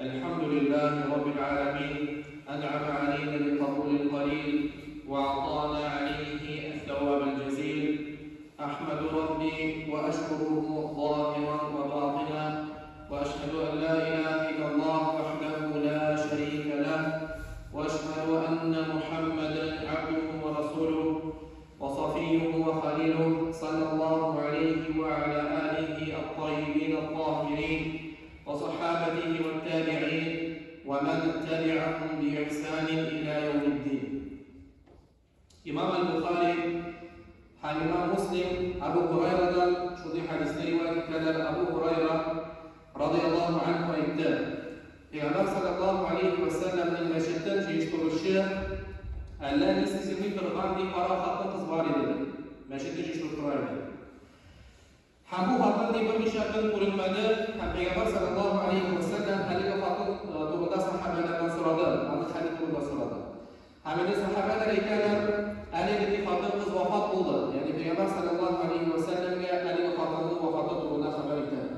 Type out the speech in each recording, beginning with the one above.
الحمد لله رب العالمين أنعم علينا بالقبول القليل وأعطانا عليه الثواب الجزيل. أحمد ربي وأشكره ظاهرا وباطنا، وأشهد أن لا إله إلا الله وحده لا شريك له، وأشهد أن محمدا عبده ورسوله وصفيه وخليله صلى الله عليه وعلى آله الطيبين الطاهرين وصحابته والتابعين ومن تبعهم بإحسان إلى يوم الدين. إمام البخاري إمام مسلم أبو هريرة شدي حديثي وكذا أبو هريرة رضي الله عنه وإبداه Peygamber sallallahu aleyhi ve sellem'in meşetten çeşitli Allah'ın sesini kırgan bir para hakkı kız var idi. Meşetten çeşitli kırardı. Hem bu hakkın bir meşetten kurulmadı. Hem Peygamber sallallahu aleyhi ve sellem halika hakkı doğruda sahabelerden soradı. Anı hadis doğruda soradı. Hem de sahabeler ikalar Ali'deki hakkı kız vefat oldu. Yani Peygamber sallallahu aleyhi ve sellem'e Ali'nin hakkının vefatı doğruda haber ikalar.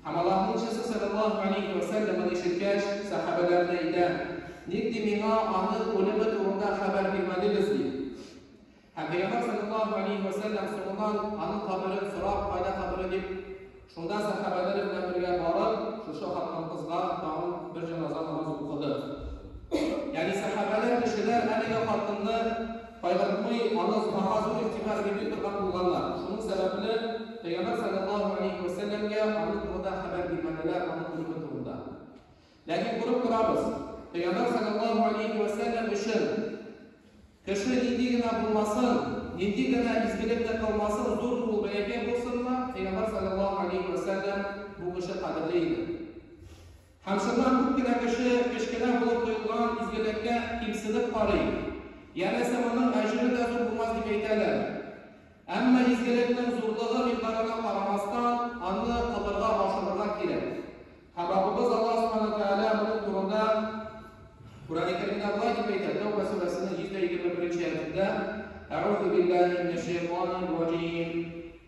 Hem Allah'ın içisi sallallahu aleyhi ve sellem'in işitkeş sahabelerine ide nikdi mina anı ulema doğrunda haber bilmediniz diye. Hem Peygamber sallallahu aleyhi ve sellem sonundan anı haberi sorab fayda haberi edip şundan sahabeleri bilen birge varıp şu hakkın kızga tamam bir cenaza namazı okudu. Yani sahabeler kişiler Ali'ye hakkında paylaşmayı anız mahazur ihtibar gibi durgan bulganlar. Şunun sebebini Peygamber sallallahu aleyhi ve sellem'e anı doğrunda haber bilmediler anı ulema doğrunda. Lakin kurup kurabız. Peygamber sallallahu aleyhi ve sellem için kişi nindigine bulmasın, nindigine izgilikle kalmasın, zor bul belge bulsun mu? Peygamber sallallahu aleyhi ve sellem bu kişi kadirliydi. Hemşirden bu kişi kişkine bulup duyulan izgilikle kimsilik parayı. Yani onun ecri de zor bulmaz gibi eyteler. Ama izgilikten zorluğu miktarına karamastan anlı kılırga başarılar gerek. Rabbimiz Allah subhanahu wa ta'ala bunun durumda Kur'an-ı Kerim'de Allah gibi eyter. Tevbe suresinin 121. ayetinde Eûzu billahi mineşşeytanirracim.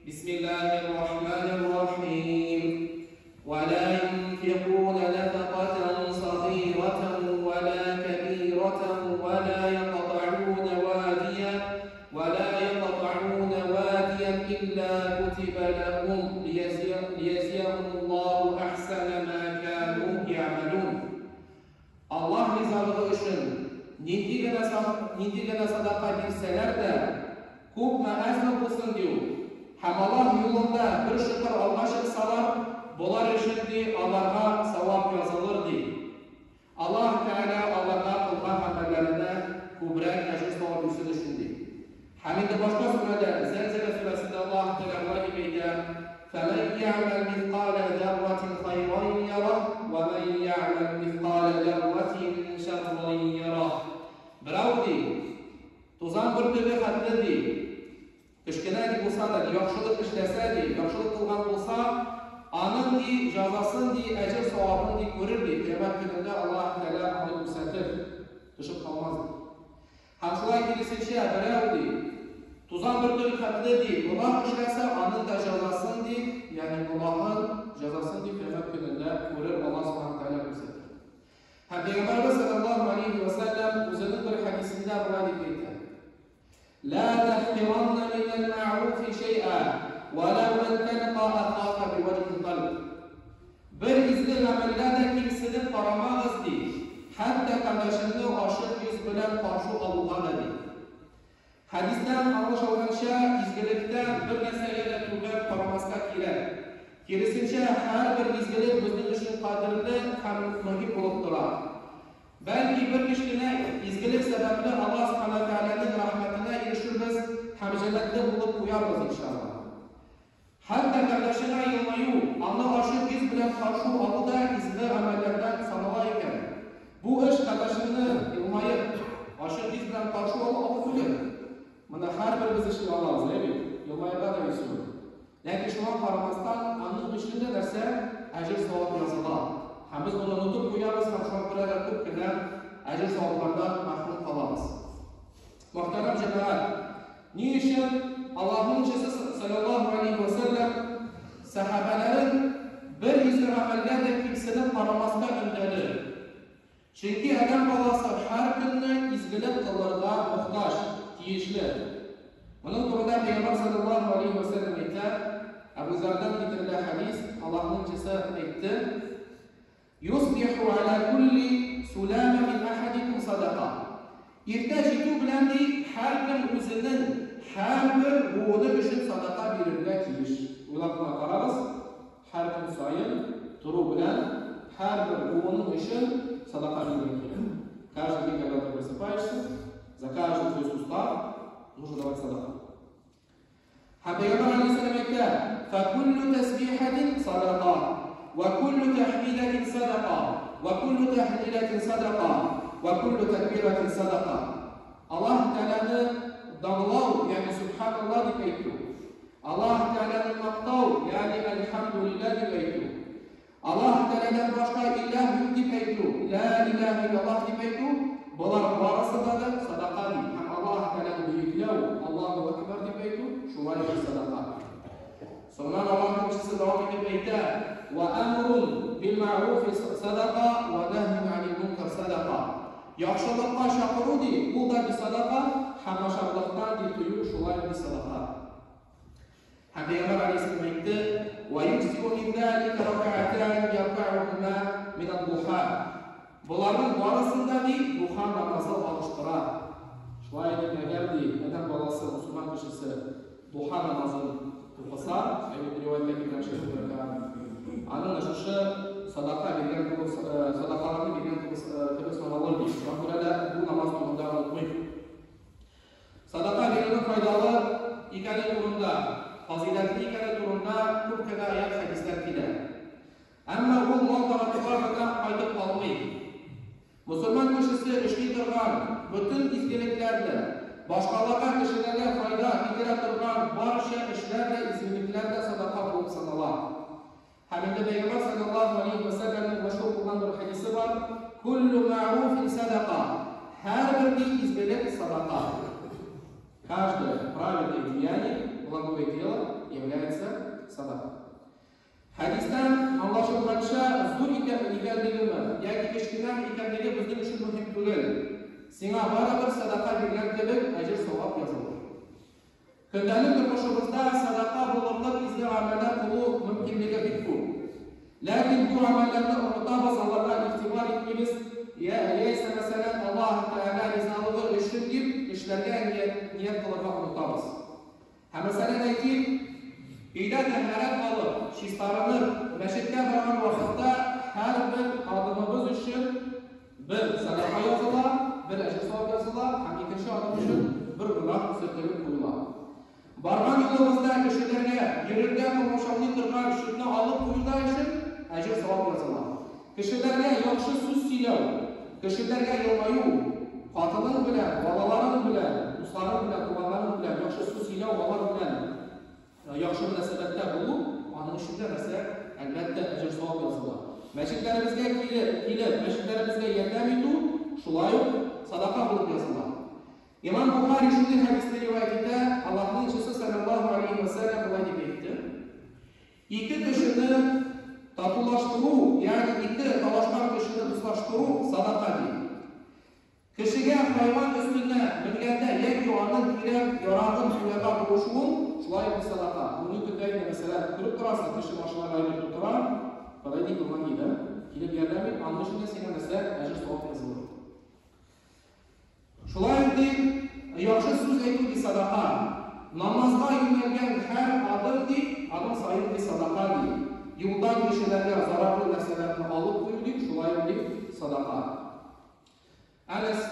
Bismillahirrahmanirrahim. وَلَا يُنْفِقُونَ نَفَقَةً صَغِيرَةً وَلَا كَبِيرَةً وَلَا يَقْطَعُونَ وَادِيًا إِلَّا كُتِبَ لَهُمْ لِيَجْزِيَهُمُ اللّٰهُ أَحْسَنَ مَا كَانُوا يَعْمَلُونَ. Allah rızalığı için nindigene sadaka bilseler de kub ve ezme bulsun diyor. Hem Allah yolunda bir şükür almışırsalar bunlar için de Allah'a sevap yazılır diye. Allah Teala Allah'a kılgan amellerine kubrek ecir sevap yüzü düşündü. Hem de başka surede Zelzele suresinde Allah Teala gibi eyler فَمَنْ يَعْمَلْ مِثْقَالَ ذَرَّةٍ خَيْرًا يَرَهُ وَمَنْ يَعْمَلْ مِثْقَالَ ذَرَّةٍ شَرًّا يَرَهُ. Birov deyil, tuzan bir türlü hatlı deyil, kişkine bulsa da, yaxşılık işlese deyil, yaxşılık kılgan bulsa, anın deyil, cazasın deyil, ecir savabını deyil, görür deyil. Kıyamet gününde Allah Teala onu müsatir, düşüp kalmaz deyil. Hamşulay kilisinçe birov deyil, tuzan bir türlü hatlı deyil, günah işlese anın da cazasın deyil, yani günahın cazasın deyil, kıyamet gününde görür Allah subhanahu teala müsatir. Hem Peygamber sallallahu aleyhi ve sellem uzunun bir hadisinde böyle deyildi. La tahqiranna minel ma'rufi şey'a وَلَوْ أَنْ تَلْقَى أَخَاكَ بِوَجْهِ طَلْقٍ. Bir izli amellerde kimsenin paramağız değil. Hatta kardeşini aşık yüz bilen karşı alığa da değil. Hadisten anlaşılmışa izgilikten bir meselede tübet paramazka girer. Kirisince her bir izgilik bizim için kadirli hem mühim olup durar. Belki bir kişine izgilik sebebiyle Allah subhanahu teala'nın rahmetine erişiriz, hem cennette bulup uyarız inşallah. Hatta kardeşine yılmayı, Allah aşık yüz bilen karşı alıda izli amellerden sanılayken, bu iş kardeşini yılmayı, aşık yüz bilen karşı alıda Bunda her birimiz için Allah'ız, değil mi? Yılmayı da istiyor. Lakin şu an paramazdan anlık işinde derse ecir sevap yazılar. Hem biz bunu unutup uyarız, hem şu an burada kıpkıdan ecir sevaplardan mahrum kalamız. Muhterem cemaat, niçin Allah'ın sallallahu aleyhi ve sellem sahabelerin bir yüzü amellerle kimse ikisini qaramasdan ündədi. Çünki adam balası hər günü izgilib qılırğa muhtaç, tiyişli. Bunun turunda Peygamber sallallahu aleyhi ve sellem aytdı. Abu Zar'dan getirilən hadis, Allah'ın cisi aytdı. Yusbihu ala kulli sulama min ahadikum sadaqa. Ertə jitu bilan hər kim özünün hər bir buğunu üçün sadaqa verirgə tiyiş. Ulaqına qararız, hər kim sayın turu bilan hər bir buğunun üçün sadaqa verirgə. Каждый день, когда ты просыпаешься, за каждый твой сустав нужно давать садаqa. Peygamber aleyhisselam aytdı: "Fakulu tasbihatin sadaqa, ve kullu tahmidatin sadaqa, ve kullu tahlilatin sadaqa, ve kullu takbiratin sadaqa." Allah Teala'nı dağlav, yani Subhanallah deb aytdi. Allah Teala'nı maqtav, yani Elhamdülillah deb aytdi. Allah Teala'dan başqa ilah yo'q deb aytdi. La ilaha illallah deb aytdi. Bular barasida da sadaqa deydi. Ham Allah Teala'ni buyuklav, Allahu akbar deb aytdi. Şular bir sadaqa. Sonra Allah'ın kişisi devam edip aytdi: "Ve emrun bil ma'ruf sadaqa ve nehyun 'anil munkar sadaqa." Yaxşılıqqa çağırу di, bu da bir sadaqa, hamasharlıqdan dituyu şular bir sadaqa. Peygamber aleyhisselam aytdi: "Ve yujzi'u min zalika rak'atan yarka'uhuma min ad-duha." Buların barısında di duha namazı alıştırar. Şular eğer di adam balası Müslüman kişisi duha namazını kılsa, evet rivayette bir şey var. Anın aşışı sadaqa vergen kılıp sadaqalarını vergen kılıp soralar değil. Burada bu namaz durumunda unutmayın. Sadaqa vergenin faydalı ikili durumda, faziletli ikili durumda çok kadar ayet hadisler gider. Ama bu mal tarafından kaydıp kalmayın. Müslüman kişisi işli durgan, bütün izgiliklerle, başkalarına kişilerine fayda getire turgan barcha ishlarda izgiliklarda sadaqa bo'lib sanaladi. Hamda Peygamber sallallahu aleyhi ve sellem'in meşhur olan bir hadisi var. Kullu ma'rufin sadaqa. Her bir izgilik sadaqa. Каждое правильное деяние, благое дело является садаqa. Hadisdan anlaşılганча зур ekanligini, yoki kichkina ekanligi bizning uchun muhim tugul. Senga baribir sadaqa bergan deb ajr savob yoziladi. Kundalik turmushimizda sadaqa bo'lib izli amallar qilish mumkinligi bitku. Lekin bu amallarni unutamiz, Allohga e'tibor etmaymiz. Ya esa masalan Alloh taolo rizoligi uchun deb ishlarga niyat qilishni unutamiz. Ha masalan aytib, uyda tahorat olib, shistarini masjidga borgan vaqtda har bir odamimiz uchun bir sadaqa yoziladi, bir ajr savob yoziladi, ham ikkinchi odam uchun bir gunoh sirtilib qo'yiladi. Bargan yo'limizda kishilarga yurilgan tomoshabin turgan shutni olib qo'yilgan uchun ajr savob yoziladi. Kishilarga yaxshi so'z so'zlav, kishilarga yilmayu, xotining bilan, bolalaring bilan, do'stlaring bilan, tubanlaring bilan yaxshi so'z so'zlav, ular bilan yaxshi munosabatda bo'lib, uning shunda narsa albatta ajr savob yoziladi. Masjidlarimizga kelib, masjidlarimizga yordam etu, shulay sadaqa bo'lib yoziladi. İmam Buxoriy shunday hadisda rivoyat etdi, Allohning Rasul sallallohu alayhi va sallam bunday deb aytdi: "Ikki kishini tatulashtiruv, ya'ni ikki talashgan kishini do'stlashtiruv sadaqadir. Kishiga hayvon ustida bilganda yoki uning kirib, yorog'in tuyaga bo'lishuv, shulay bir sadaqa. Buni kundagi masalan ko'rib turasiz, kishi mashinalar yurib turar, qanday qilmaydi, kelib yordam et, ana shunda senga narsa ajr savob yoziladi. Şulay deb yaxshi so'z aytib sadaqa. Namozga yo'nalgan har odamni adam sayin sadaqa deydi. Yo'ldan kishilarga zararli narsalarni olib qo'ydik, shulay deb sadaqa. Anas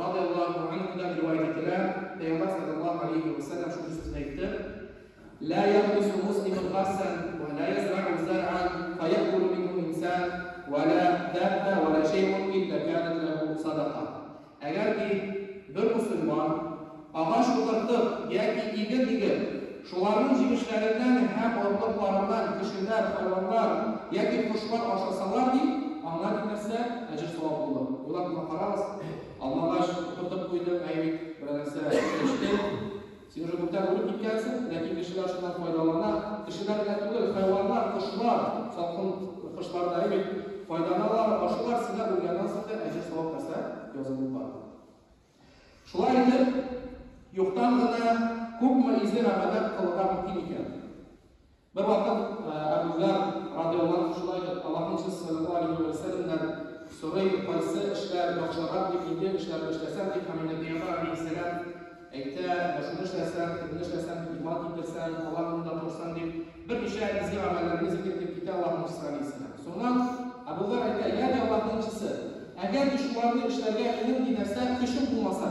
radhiyallohu anhudan rivoyat etilgan, Payg'ambar sallallohu alayhi va sallam shu so'zni aytdi: "La yahbisu muslimun ghasan wa la yazra'u zar'an fayakulu minhu insan wa la dabba wa la shay'un illa kanat lahu sadaqa." Agarki bir musulmon ağaç o'tirtib yoki egib, shularning jimishlaridan ham ortiqlaridan kishilar, hayvonlar yoki qushlar oshasalar, onlar narsa ajr savob bo'ladi. Ularga qaramiz, Allohga o'tirtib qo'ydim, aytib bir narsa ishdi. Sen уже bundan o'lib ketgansan, lekin kishilar shundan foydalanadi. Kishilar bilan tugul, hayvonlar, qushlar, salqin qushlarda aytib foydalanlar, ошолар sizlar o'rgangan sirda ajr savob narsa yozilib boradi. Shulay etib, yo'qdan g'ina ko'pmi izir amallar qilishga mumkin ekan. Bir vaqt Abu Zar radhiyallohu anhu shulay deb Allohning sallallohu alayhi va sallamdan so'raydi, qaysi ishlar yaxshiroq deb ishlarni ishlasam deb Muhammad payg'ambar alayhissalom aytdi, shuni ishlasam, buni ishlasam, iymon keltirsam, Allohdan qo'rsam deb bir necha izir amallarni zikr etib ketdi Allohning alayhissalom. So'ngra Abu Zar aytdi, "Ya Allohning elchisi, agar shularni ishlarga ilm narsa qishim bo'lmasa,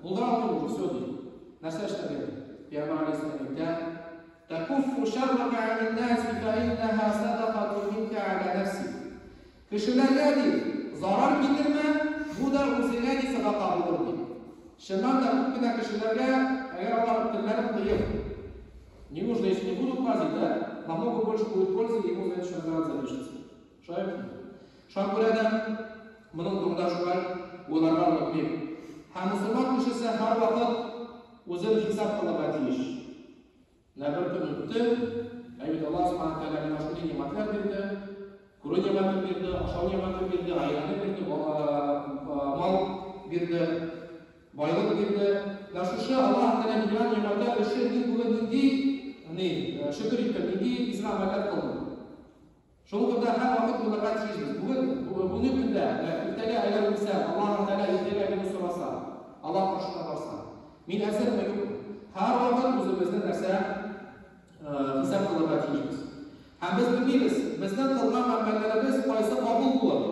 bundan oldin so'zi narsa ishlarga payg'ambar alayhissalom aytdi, "Takuffu sharraka 'anil nas fa innaha sadaqatun minka 'ala nafsik." Kishilarga zarar keltirma, bu da o'zingga sadaqa bo'ladi. Shundan da ko'pgina kishilarga agar Alloh tillarini qo'yib, не нужно, если не будут пазить, да, намного больше будет пользы, ему за это наград залишится. Шайб. Шакурада bunun durumda şulay olarlar o'tmaydi. Ham musulmon kishisi har vaqt o'zini hisob qilib aytish. Nabir kun o'tdi, ayt Alloh subhanahu va taolo mana shunday ne'matlar berdi, qur'on ne'matlar berdi, oshov ne'matlar berdi, ayolni berdi, mol berdi, boylik berdi. Nashushi Alloh taolo bergan ne'matlar uchun bugun shukr etib, iznomalar qildi. Şunlarda her vakit bunlara çizimiz. Bugün günde, ertege aylar insan, Allah'ın Teala ertege günü sorarsa, Allah başına varsa, min eser ve yok. Her vakit özümüzden derse, hesap kılırlar çizimiz. Hem biz bilmeyiz, bizden kılınan amellerimiz payısı kabul bulur.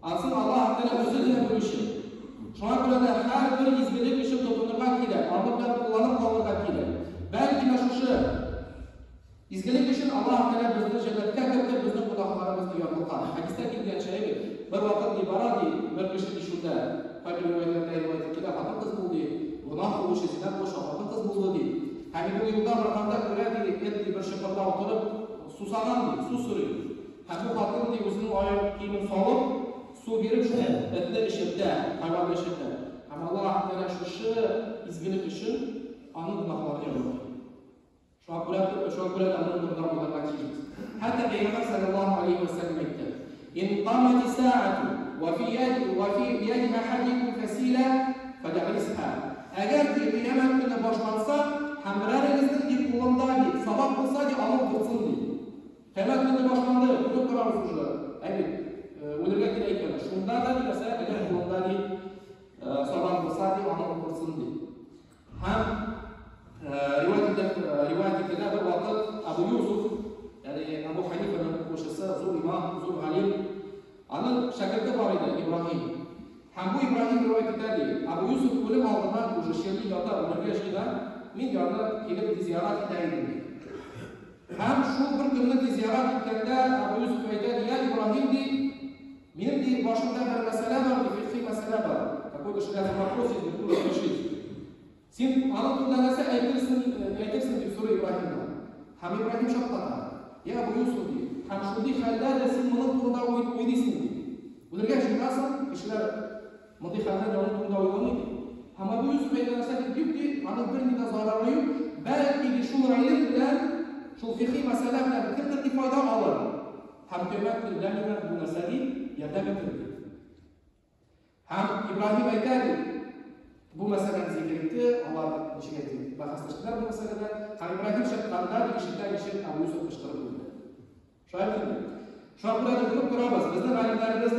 Aslında Allah'ın Teala özüyle bu işi. Şu an burada her bir izgilik işi toplumdan gider, ardıklar kullanıp kalırlar gider. Belki meşhuşu, İzgilik için Allah Teala bizni cennetga kiritib, bizni gunohlarimizni yopilgan. Hadisda kelgan şey bir vaqt iborat bir kishi shunda faqat rivoyatlarda keladi, xotin qiz bo'ldi, gunoh bo'lishi, zina bo'lishi, xotin qiz bo'ldi. Hani bu yo'ldan borganda ko'radi, endi bir shaqada o'tirib, susagan, suv so'raydi. Ham bu xotin o'zining oyoq kiyimini solib, suv berib shuni etni ishida, hayvon ishida. Amma Alloh Teala shu izgilik uchun uning gunohlarini yopadi. شاكرا أمر الله وبركاته. حتى بيغمبر صلى الله عليه وسلم يقول: إن قامت الساعة وفي يد أحدكم فسيلة فليغرسها. أجر في قيامة من باشمانسا همرار رزق دي قولندادي سبب بولسادي أمر بولسندي. قيامة من باشماندا bunu kurar usullar. Evet. Ularga kelayotgan. Shunda da bilasa agar qulondadi sabab bo'lsadi amr bo'lsindi. Ham رواية كذا بالوقت أبو يوسف يعني أبو حنيفة مش زور إمام زور عليم أنا شكلت بعيدا إبراهيم حمو إبراهيم رواية كذا أبو يوسف كل ما أظن وش الشيء يعطى ونرجع كذا مين يعطى كذا بزيارات كذا هم شو بركنا زيارات كذا أبو يوسف كذا يا إبراهيم دي مين دي باشمنا بالمسألة في مسألة أقول إيش هذا المفروض يقول شيء Sen anlattıklarında nasıl aytırsın diye soru İbrahim'den. Hem İbrahim şapkada. Ya bu Yusuf diye. Hem şurada halde de sen bunun turunda oynayısın diye. Bunlar gerçekten nasıl? Kişiler mutlu halde de onun turunda oynayın. Ama bu Yusuf ayda nasıl diyor ki, anın bir nida zararı yok. Belki de şu ilim bilen, şu fikri meselelerle bir fayda alır. Hem kıymetli deminden bu meseleyi yardım edir. Hem İbrahim ayda bu meseleni zikretti, Allah nişigetti. Bahaslaştılar bu meselede. Hani İbrahim şartlarında işitten işit Abu Yusuf kışkırıp öldü. Şayet mi? Şu an burada durup duramaz. Bizden alimlerimiz